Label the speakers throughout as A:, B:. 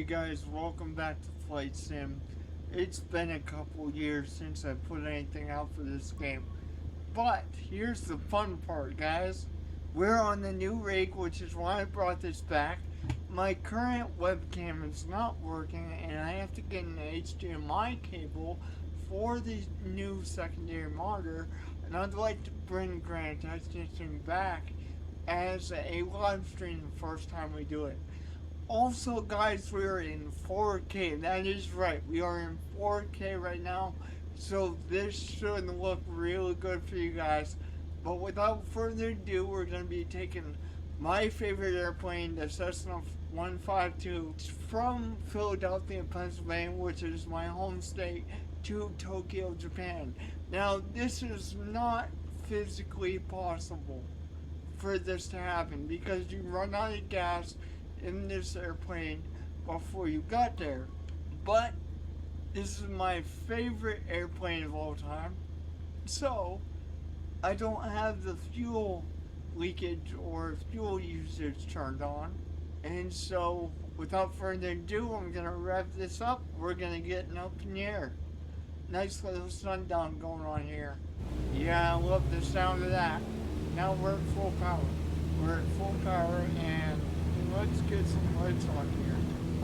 A: guys, welcome back to Flight Sim. It's been a couple years since I put anything out for this game. But here's the fun part, guys. We're on the new rig, which is why I brought this back. My current webcam is not working and I have to get an HDMI cable for the new secondary monitor, and I'd like to bring Grand Technician back as a live stream the first time we do it. Also, guys, we are in 4K. That is right. We are in 4K right now. So this should look really good for you guys. But without further ado, we're going to be taking my favorite airplane, the Cessna 152, from Philadelphia, Pennsylvania, which is my home state, to Tokyo, Japan. Now, this is not physically possible for this to happen because you run out of gas in this airplane before you got there. But this is my favorite airplane of all time, so I don't have the fuel leakage or fuel usage turned on, and so without further ado, I'm gonna rev this up. We're gonna get up in the air. Nice little sundown going on here. Yeah, I love the sound of that. Now we're at full power. We're at full power, and let's get some lights on here.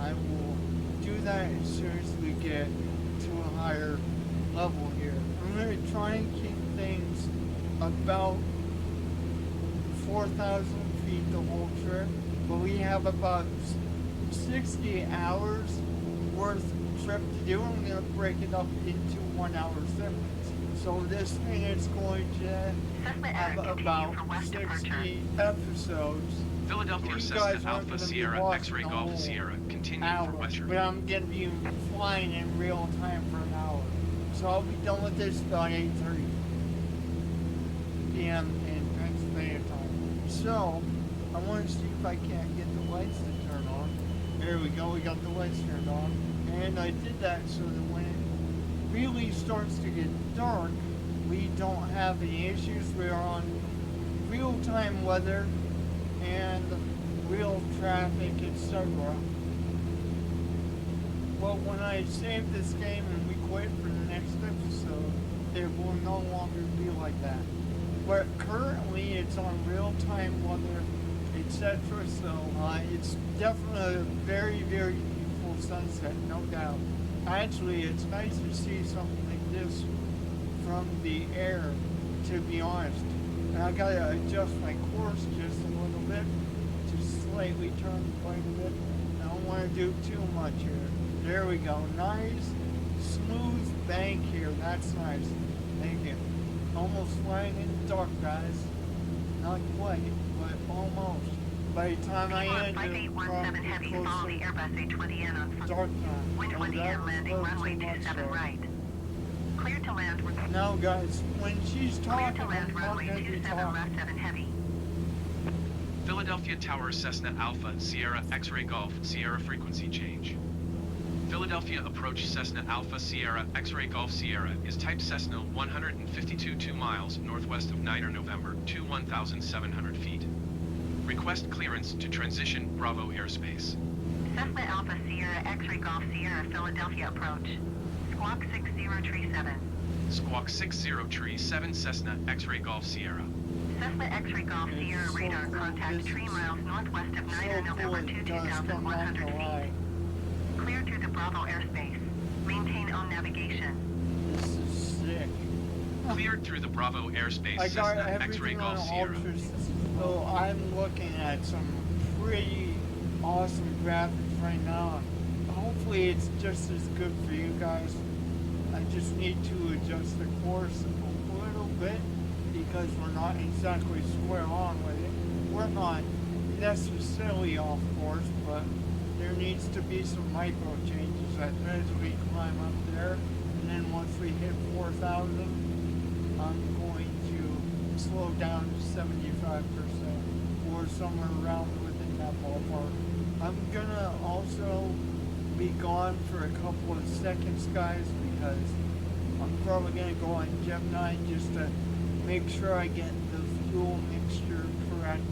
A: I will do that as soon as we get to a higher level here. I'm going to try and keep things about 4,000 feet the whole trip, but we have about 60 hours worth of trip to do. I'm going to break it up into 1 hour segments. So this thing is going to have about 60 episodes.
B: Philadelphia Cessna Alpha Sierra X-Ray Golf Sierra continuing for Western.
A: But I'm going to be flying in real time for an hour. So I'll be done with this about 8:30 p.m. in Pennsylvania time. So I want to see if I can't get the lights to turn on. There we go, we got the lights turned on. And I did that so that when it really starts to get dark, we don't have any issues. We're on real-time weather and real traffic, etc. Well, when I save this game and we quit for the next episode, it will no longer be like that. But currently it's on real-time weather, etc. So it's definitely a very, very beautiful sunset, no doubt. Actually, it's nice to see something like this from the air, to be honest. And I gotta adjust my course just a little bit to slightly turn the plane a bit. I don't want to do too much here. There we go. Nice, smooth bank here. That's nice. Thank you. Almost flying in the dark, guys. Not quite, but almost. By the time I end it, probably
C: Heavy,
A: close
C: follow the
A: to
C: Airbus A20N on
A: dark time.
C: Wind 20 and landing runway 27 right. Clear to land.
A: Now, guys, when she's
C: Clear
A: talking,
C: to land
A: I'm not
C: runway
A: going to be
C: 27
A: talking.
C: left 7 heavy.
B: Philadelphia Tower Cessna Alpha Sierra X-Ray Golf Sierra frequency change. Philadelphia approach Cessna Alpha Sierra X-Ray Golf Sierra is type Cessna 152 2 miles northwest of Niner November to 1,700 feet. Request clearance to transition Bravo airspace.
C: Cessna Alpha Sierra X-Ray Golf Sierra Philadelphia approach. Squawk 6037.
B: Squawk 6037 Cessna X-Ray Golf Sierra.
C: Cessna X-Ray Golf Sierra radar contact 3 miles northwest of Niner November 2,100 feet. Clear through the Bravo airspace. Maintain on navigation.
A: This is sick.
B: Cleared through the Bravo airspace
A: I got
B: Cessna X-Ray
A: everything on
B: Golf Sierra.
A: ultras, so I'm looking at some pretty awesome graphics right now. Hopefully it's just as good for you guys. I just need to adjust the course a little bit because we're not exactly square on with it. We're not necessarily off course, but there needs to be some micro changes as we climb up there. And then once we hit 4,000, I'm going to slow down to 75% or somewhere around within that ballpark. I'm gonna also be gone for a couple of seconds, guys, because I'm probably gonna go on Gemini just to make sure I get the fuel mixture correct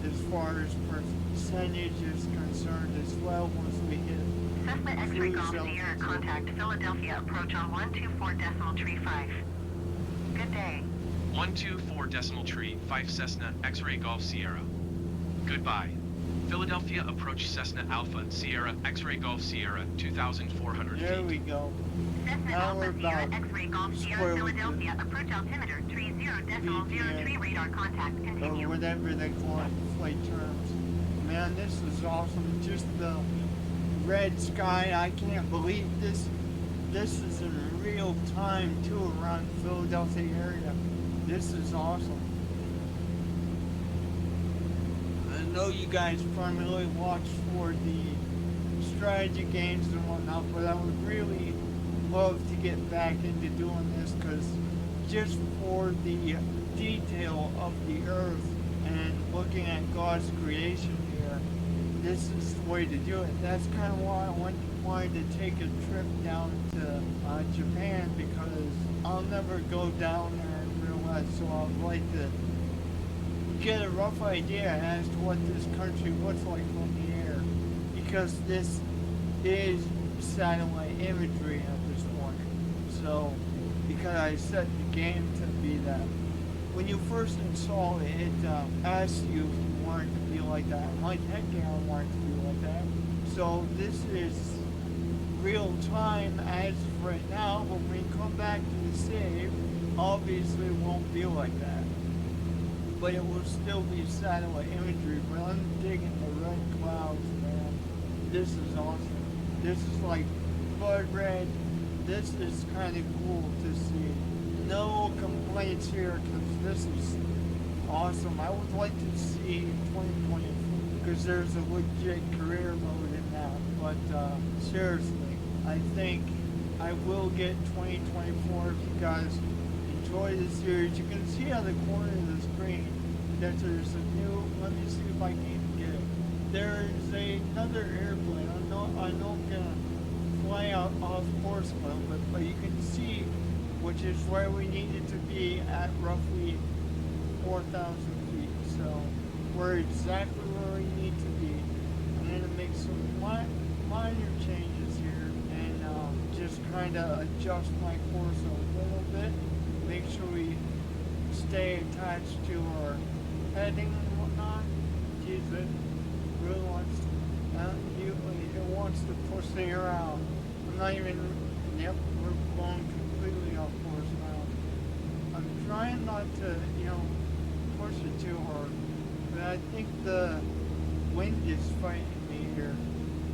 A: as far as percentage is concerned as well once we hit
C: X-ray
A: cruise
C: Golf
A: zone.
C: Sierra, contact Philadelphia approach on 124.35. Good day.
B: 124.35 Cessna X-ray Golf Sierra. Goodbye. Philadelphia approach Cessna Alpha Sierra X-ray Golf Sierra 2,400
A: There
B: feet.
A: we go.
C: Cessna
A: Now we're
C: Alpha Sierra
A: about
C: X-ray Golf Sierra,
A: square with
C: Philadelphia approach altimeter 30.03 radar contact.
A: or
C: Continue.
A: whatever they call it, flight terms. Man, this is awesome. Just the red sky. I can't believe this. This is in real time too around the Philadelphia area. This is awesome. I know you guys primarily watch for the strategy games and whatnot, but I would really love to get back into doing this because just for the detail of the earth and looking at God's creation here, this is the way to do it. That's kind of why I wanted to take a trip down to Japan, because I'll never go down there in real life, so I'd like to get a rough idea as to what this country looks like from the air, because this is satellite imagery at this point. So, because I set the game to be that. When you first install it, it asks you if you want it to be like that. I'm like, heck yeah, I want it to be like that. So this is real time as of right now, but when you come back to the save, obviously it won't be like that. But it will still be satellite imagery, but I'm digging the red clouds, man. This is awesome. This is like blood red. This is kind of cool to see. No complaints here, because this is awesome. I would like to see 2020, because there's a legit career mode in that. But seriously, I think I will get 2024 if you guys enjoy the series. You can see on the corner of the screen that there's a new, let me see if I can even get it. There is another airplane. I know I'm gonna fly out off course a little bit, but you can see which is where we needed to be at roughly 4,000 feet. So we're exactly where we need to be. I'm gonna make some minor changes here and just kind of adjust my course a little bit. Make sure we stay attached to our heading and whatnot. Jeez, it really wants to, it wants to push me around. I'm not even, yep, we're going completely off course now. I'm trying not to, push it too hard, but I think the wind is fighting me here.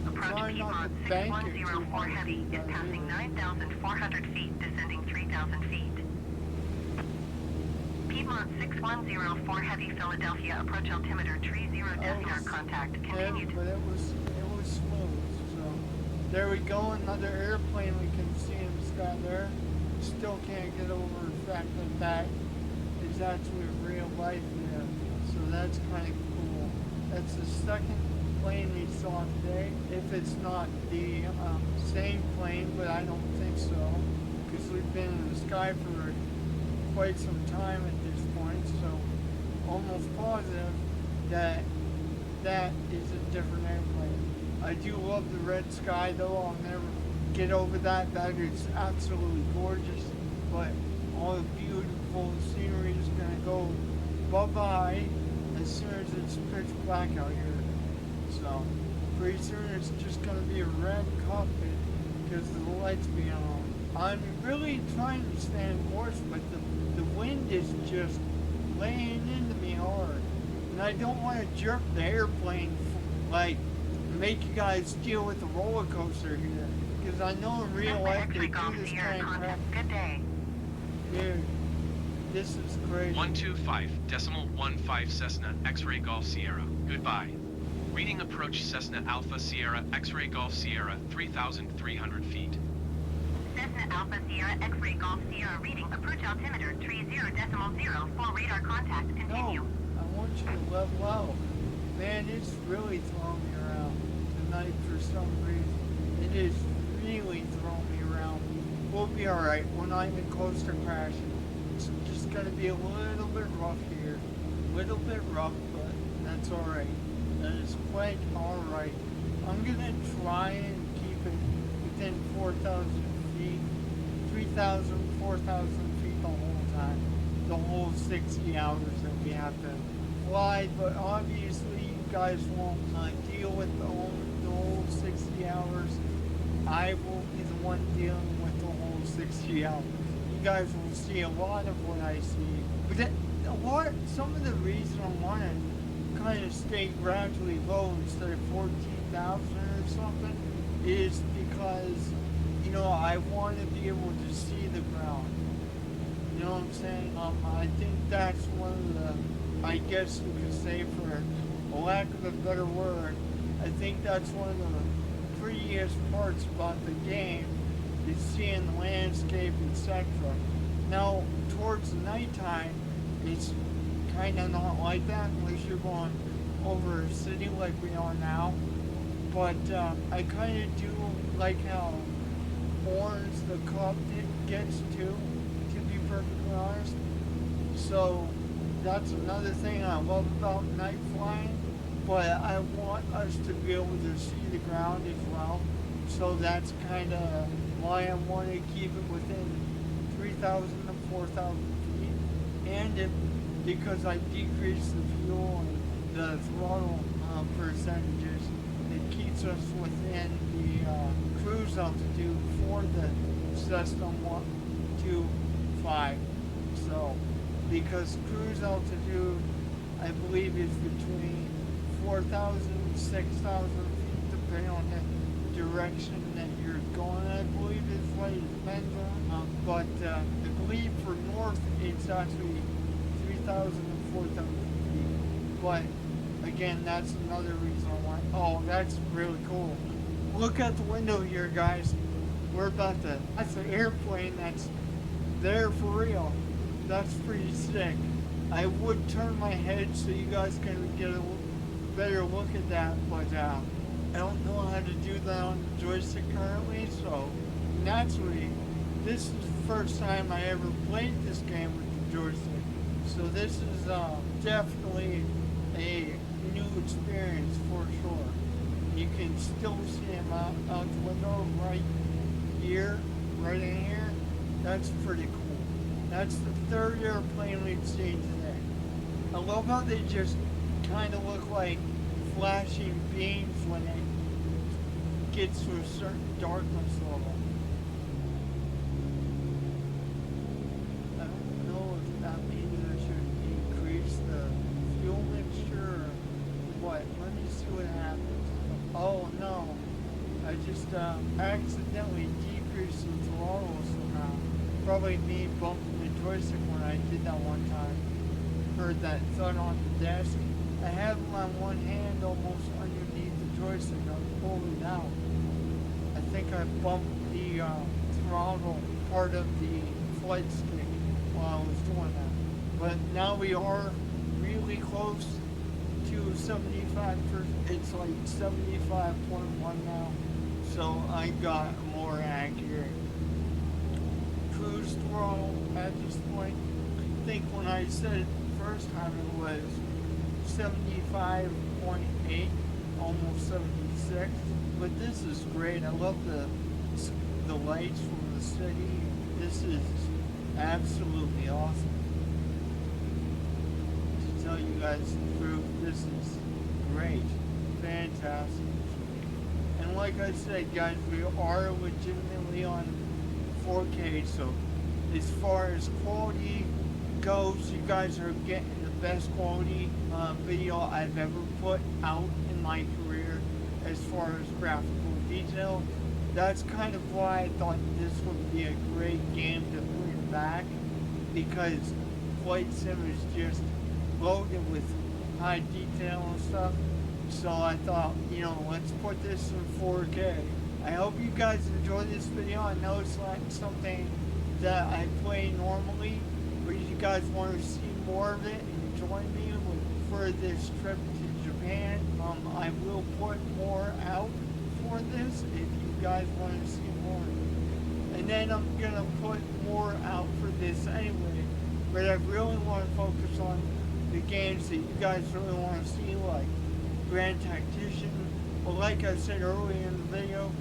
C: Approach Piedmont 6104 Heavy is passing 9,400 feet, descending 3,000 feet. Piedmont 6104 Heavy, Philadelphia, approach altimeter 30 radar contact. Continued.
A: Yeah, but it was smooth. So there we go, another airplane we can see in the sky there. Still can't get over the fact that that is actually real life there. So that's kind of cool. That's the second plane we saw today. If it's not the same plane, but I don't think so, because we've been in the sky for quite some time at this point, so almost positive that that is a different airplane. I do love the red sky though. I'll never get over that. That is absolutely gorgeous, but all the beautiful scenery is going to go bye-bye as soon as it's pitch black out here. So pretty soon it's just going to be a red cockpit because of the lights being on. I'm really trying to stay on course, but the wind is just laying into me hard. And I don't want to jerk the airplane, like, make you guys deal with the roller coaster here. Because I know in real life they do this kind of crap.
C: Good day.
A: Dude, this is crazy.
B: 125.15 Cessna X-ray Golf Sierra. Goodbye. Reading approach Cessna Alpha Sierra X-ray Golf Sierra 3,300 feet.
C: Cessna Alpha Sierra X-ray Golf Sierra reading approach altimeter 30.04 radar contact. Continue.
A: No, I want you to level out. Man, it's really throwing me around tonight for some reason. It is really throwing me around. We'll be alright. We're not even close to crashing. It's just going to be a little bit rough here. A little bit rough, but that's alright. That is quite alright. I'm going to try and keep it 4,000 feet, 3,000, 4,000 feet the whole time. The whole 60 hours that we have to fly, but obviously you guys won't deal with the whole 60 hours. I will be the one dealing with the whole 60 hours. You guys will see a lot of what I see. But some of the reason I want to kind of stay gradually low instead of 14,000 or something is because, you know, I want to be able to see the ground. You know what I'm saying? I think that's one of the, I guess you could say for a lack of a better word, I think that's one of the prettiest parts about the game is seeing the landscape, etc. Now, towards the nighttime, it's kind of not like that unless you're going over a city like we are now. But I kind of do like how orange the cup gets to be perfectly honest. So that's another thing I love about night flying, but I want us to be able to see the ground as well. So that's kind of why I want to keep it within 3,000 to 4,000 feet. And because I decrease the fuel and the throttle percentages, it keeps us within the cruise altitude for the Cessna 125. So, because cruise altitude, I believe, is between 4,000 and 6,000 feet, depending on the direction that you're going. I believe it's what it depends on. But I believe for north, it's actually 3,000 and 4,000 feet. But again, that's another reason why. Oh, that's really cool. Look out the window here, guys. We're about to. That's an airplane that's there for real. That's pretty sick. I would turn my head so you guys can get a better look at that, but I don't know how to do that on the joystick currently, so naturally, this is the first time I ever played this game with the joystick. So this is definitely a new experience for sure. You can still see him out the window right here, right in here. That's pretty cool. That's the third airplane we've seen today. I love how they just kind of look like flashing beams when it gets to a certain darkness level. I don't know if that means I should increase the fuel mixture or what. Let me see what happens. Oh no, I just accidentally decreased the throttle somehow. Probably me bumping the joystick when I did that one time. Heard that thud on the desk. I have my one hand almost underneath the joystick. I was pulling it out. I think I bumped the throttle part of the flight stick while I was doing that. But now we are really close to 75%. It's like 75.1 now. So I got more accurate cruise throttle at this point. I think when I said it the first time it was 75.8, almost 76. But this is great. I love the lights from the city. This is absolutely awesome. To tell you guys the truth, this is great. Fantastic. And like I said, guys, we are legitimately on 4K, so as far as quality goes, you guys are getting the best quality video I've ever put out in my career as far as graphical detail. That's kind of why I thought this would be a great game to bring back, because Flight Sim is just loaded with high detail and stuff. So I thought, you know, let's put this in 4K. I hope you guys enjoy this video. I know it's like something that I play normally, but if you guys want to see more of it and join me for this trip to Japan, I will put more out for this if you guys want to see more. And then I'm going to put more out for this anyway, but I really want to focus on the games that you guys really want to see, like Grand Tactician. Well, like I said earlier in the video,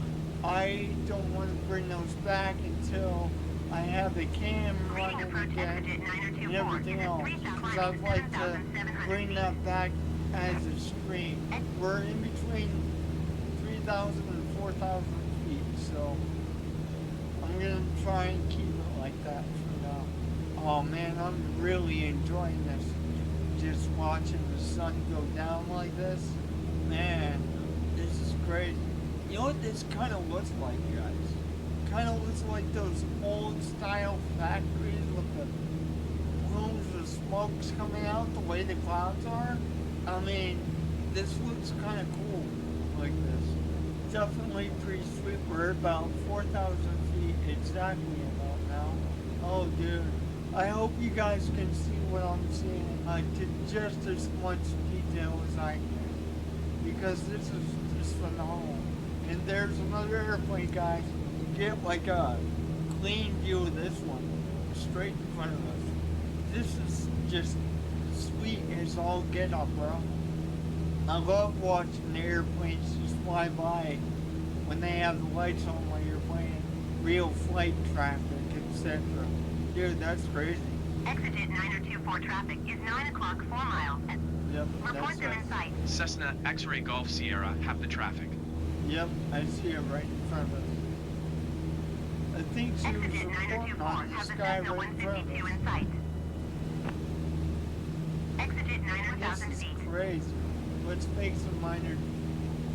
A: I don't want to bring those back until I have the cam running again and everything else. Because I'd like to bring that back as a stream. We're in between 3,000 and 4,000 feet, so I'm going to try and keep it like that for now. Oh man, I'm really enjoying this. Just watching the sun go down like this. Man, this is crazy. You know what this kind of looks like, guys? Kind of looks like those old style factories with the plumes of smokes coming out the way the clouds are. I mean, this looks kind of cool like this. Definitely pretty sweet. We're about 4,000 feet exactly about now. Oh, dude. I hope you guys can see what I'm seeing to just as much detail as I can. Because this is just phenomenal. And there's another airplane, guys. Get like a clean view of this one straight in front of us. This is just sweet as all get up, bro. I love watching the airplanes just fly by when they have the lights on while you're playing real flight traffic, etc. Dude, that's crazy.
C: Exit 9024 traffic is 9 o'clock, 4 miles.
A: Yep,
C: Report
A: that's
C: them
A: right.
C: in sight.
B: Cessna X-Ray Golf Sierra have the traffic.
A: Yep, I see it right in front of us. I think she was
C: Exit
A: reporting
C: 9024
A: on
C: have
A: this
C: the
A: guy
C: Cessna
A: right in front of
C: 152
A: us.
C: in sight. Exit 9,000
A: This is
C: feet.
A: crazy. Let's make some minor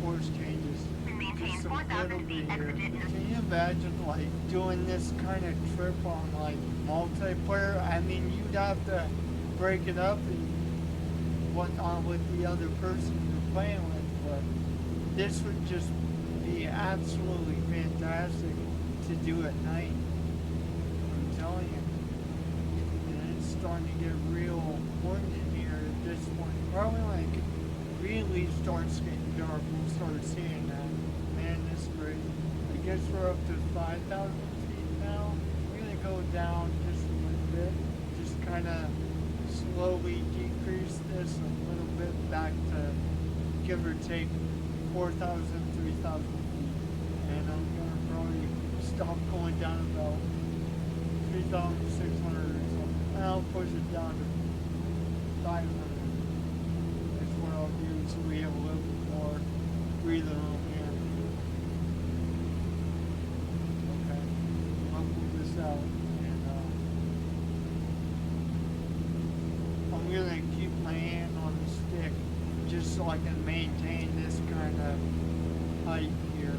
A: course changes.
C: And maintain
A: Just a
C: 4,000
A: little
C: feet.
A: bit here.
C: Exit
A: Can you imagine like doing this kind of trip on like multiplayer? I mean, you'd have to break it up and whatnot with the other person you're playing with, but this would just be absolutely fantastic to do at night. I'm telling you. And it's starting to get real important in here at this point. Probably like really starts getting dark, we'll start seeing that. Man, this is crazy. I guess we're up to 5,000 feet now. We're gonna go down just a little bit. Just kind of slowly decrease this a little bit back to give or take 4,000, 3,000 feet. And I'm gonna probably stop going down about 3,600 or something. And I'll push it down to 500. That's what I'll do so we have a little bit more breathing room here. Okay. I'll move this out. And I'm gonna keep my hand on the stick just so I can maintain this kind of height here.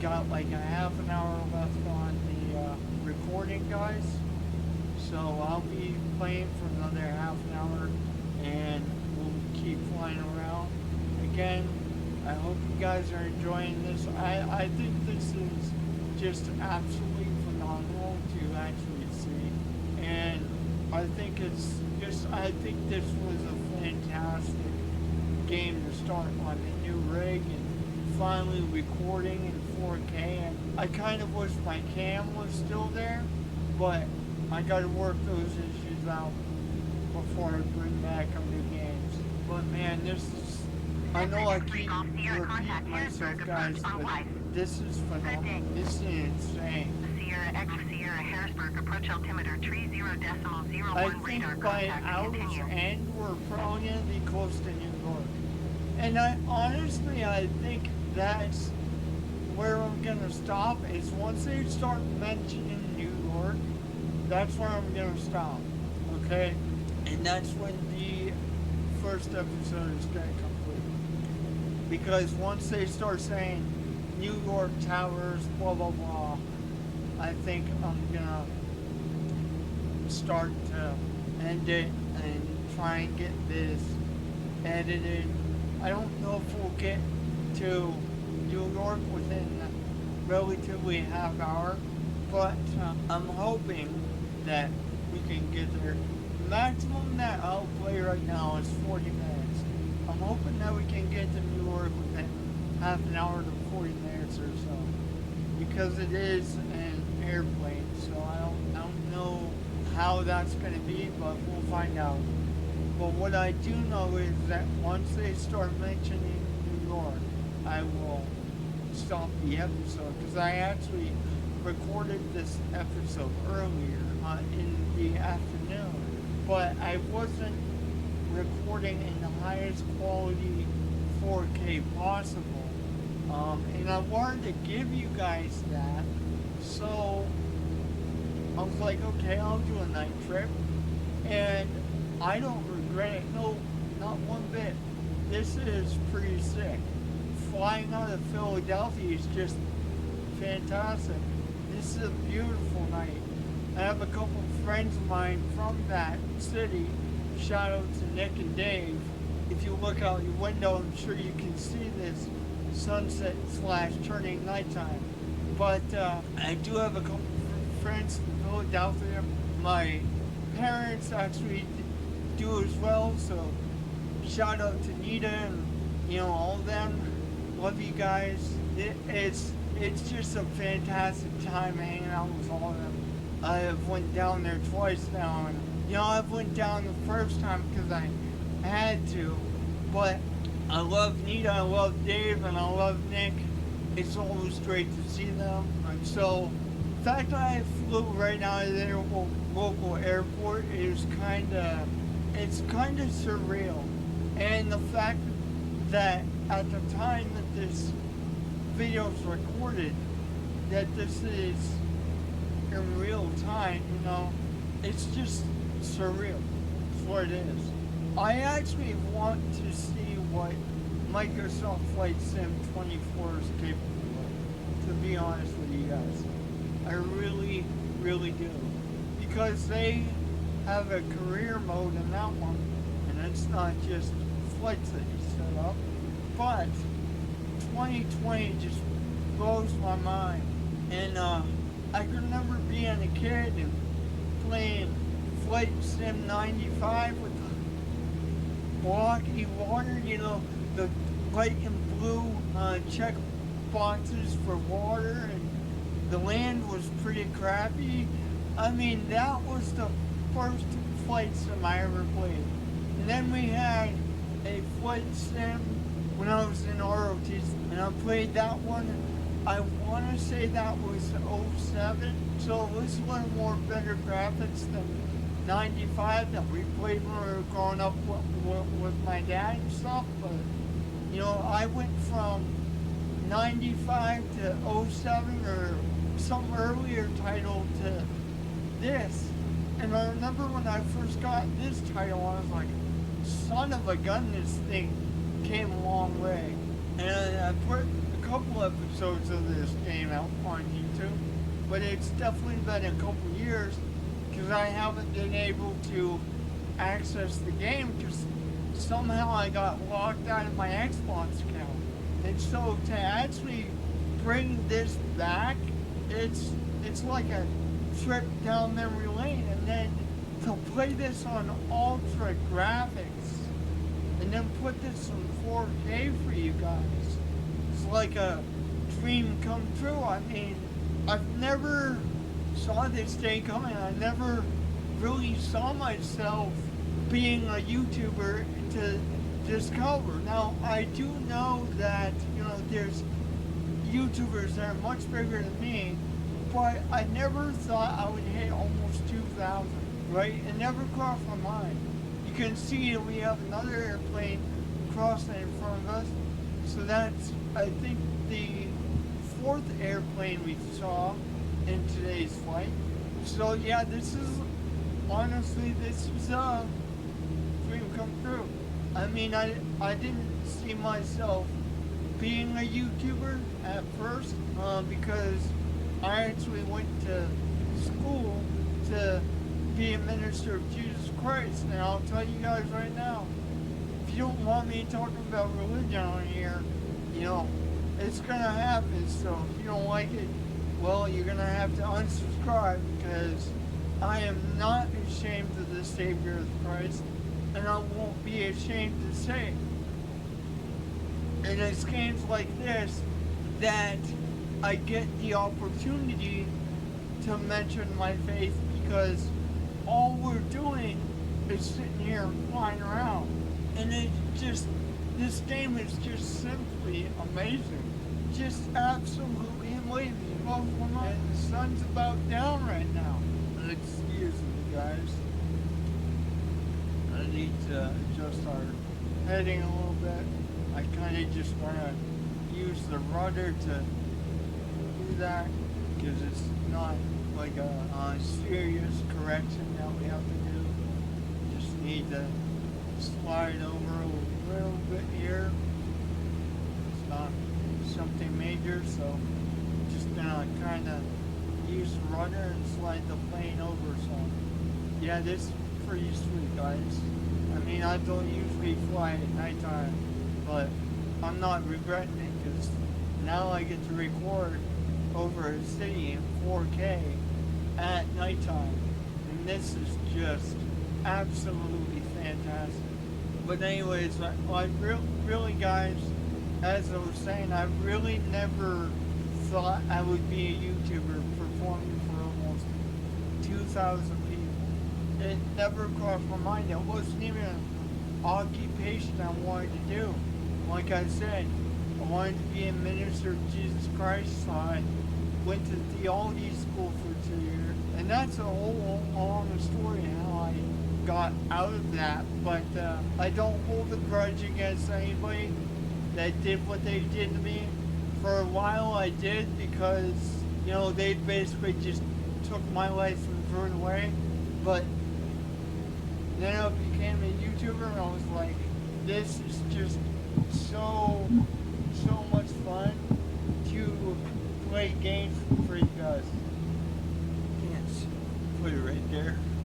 A: Got like a half an hour left on the recording, guys. So I'll be playing for another half an hour and we'll keep flying around. Again, I hope you guys are enjoying this. I think this is just absolutely phenomenal to actually see. And I think I think this was a fantastic game to start on the new rig and finally recording in 4K. And I kind of wish my cam was still there, but I gotta work those issues out before I bring back new games. But man, this is, I know I keep repeating myself, guys, but this is phenomenal. This is insane.
C: Sierra X Sierra Harrisburg approach altimeter 30.01
A: I
C: radar
A: think by
C: contact
A: hour's
C: continue.
A: end, we're probably gonna be close to New York. And I think that's where I'm gonna stop, is once they start mentioning New York, that's where I'm gonna stop, okay? And that's when the first episode is gonna complete. Because once they start saying New York Towers, blah, blah, blah, I think I'm gonna start to end it and try and get this edited. I don't know if we'll get to New York within relatively half hour, but I'm hoping that we can get there. The maximum that I'll play right now is 40 minutes. I'm hoping that we can get to New York within half an hour to 40 minutes or so, because it is an airplane, so I don't know how that's going to be, but we'll find out. But what I do know is that once they start mentioning New York, I will stop the episode because I actually recorded this episode earlier in the afternoon, but I wasn't recording in the highest quality 4K possible. And I wanted to give you guys that, so I was like, okay, I'll do a night trip, and I don't regret it, no, not one bit. This is pretty sick. Flying out of Philadelphia is just fantastic. This is a beautiful night. I have a couple friends of mine from that city. Shout out to Nick and Dave. If you look out your window, I'm sure you can see this sunset / turning nighttime. But I do have a couple friends in Philadelphia. My parents actually do as well, so shout out to Nita and all of them. Love you guys. It's just a fantastic time hanging out with all of them. I have went down there twice now, and I've went down the first time because I had to, but I love Nita, I love Dave, and I love Nick. It's always great to see them. And so the fact that I flew right out of their local airport is it's kind of surreal. And the fact that at the time that this video is recorded, that this is in real time, it's just surreal. That's what it is. I actually want to see what Microsoft Flight Sim 24 is capable of, to be honest with you guys. I really, really do. Because they have a career mode in that one, and it's not just flights that you set up, but 2020 just blows my mind. And I can remember being a kid and playing Flight Sim 95 with the blocky water, the white and blue check boxes for water, and the land was pretty crappy. I mean, that was the first Flight Sim I ever played. And then we had a Flight Sim when I was in ROTs, and I played that one. I want to say that was 07, so it was a little more better graphics than 95 that we played when we were growing up with my dad and stuff. But I went from 95 to 07 or some earlier title to this, and I remember when I first got this title, I was like, son of a gun, this thing came a long way. And I put a couple episodes of this game out on YouTube, but it's definitely been a couple years because I haven't been able to access the game because somehow I got locked out of my Xbox account. And so to actually bring this back, it's like a trip down memory lane, and then to play this on ultra graphics and then put this in 4K for you guys, it's like a dream come true. I mean, I've never saw this day coming. I never really saw myself being a YouTuber to discover. Now, I do know that, there's YouTubers that are much bigger than me, but I never thought I would hit almost 2,000, right? It never crossed my mind. You can see that we have another airplane crossing in front of us. So that's, I think, the 4th airplane we saw in today's flight. So yeah, this is a dream come true. I mean, I didn't see myself being a YouTuber at first because I actually went to school to be a minister of Jesus Christ, and I'll tell you guys right now, if you don't want me talking about religion on here, it's gonna happen. So if you don't like it, well, you're gonna have to unsubscribe, because I am not ashamed of the Savior of Christ, and I won't be ashamed to say it. And it's games like this that I get the opportunity to mention my faith, because all we're doing is sitting here and flying around. And this game is just simply amazing. just absolutely amazing. And the sun's about down right now. Excuse me, guys. I need to adjust our heading a little bit. I kind of just want to use the rudder to do that because it's not like a serious correction that we have to do. Just need to slide over a little bit here. It's not something major, so just gonna kind of use the rudder and slide the plane over. So yeah, this is pretty sweet, guys. I mean, I don't usually fly at nighttime, but I'm not regretting it because now I get to record over a city in 4K at nighttime, and this is just absolutely fantastic. But anyways, really, guys, as I was saying, I really never thought I would be a YouTuber performing for almost 2,000 people. It never crossed my mind. It wasn't even an occupation I wanted to do. Like I said, I wanted to be a minister of Jesus Christ, so I went to theology school for 2 years. And that's a whole long story how I got out of that. But I don't hold a grudge against anybody that did what they did to me. For a while I did because, you know, they basically just took my life and threw it away. But then I became a YouTuber and I was like, this is just so much fun to play games for you guys. Can't put it right there.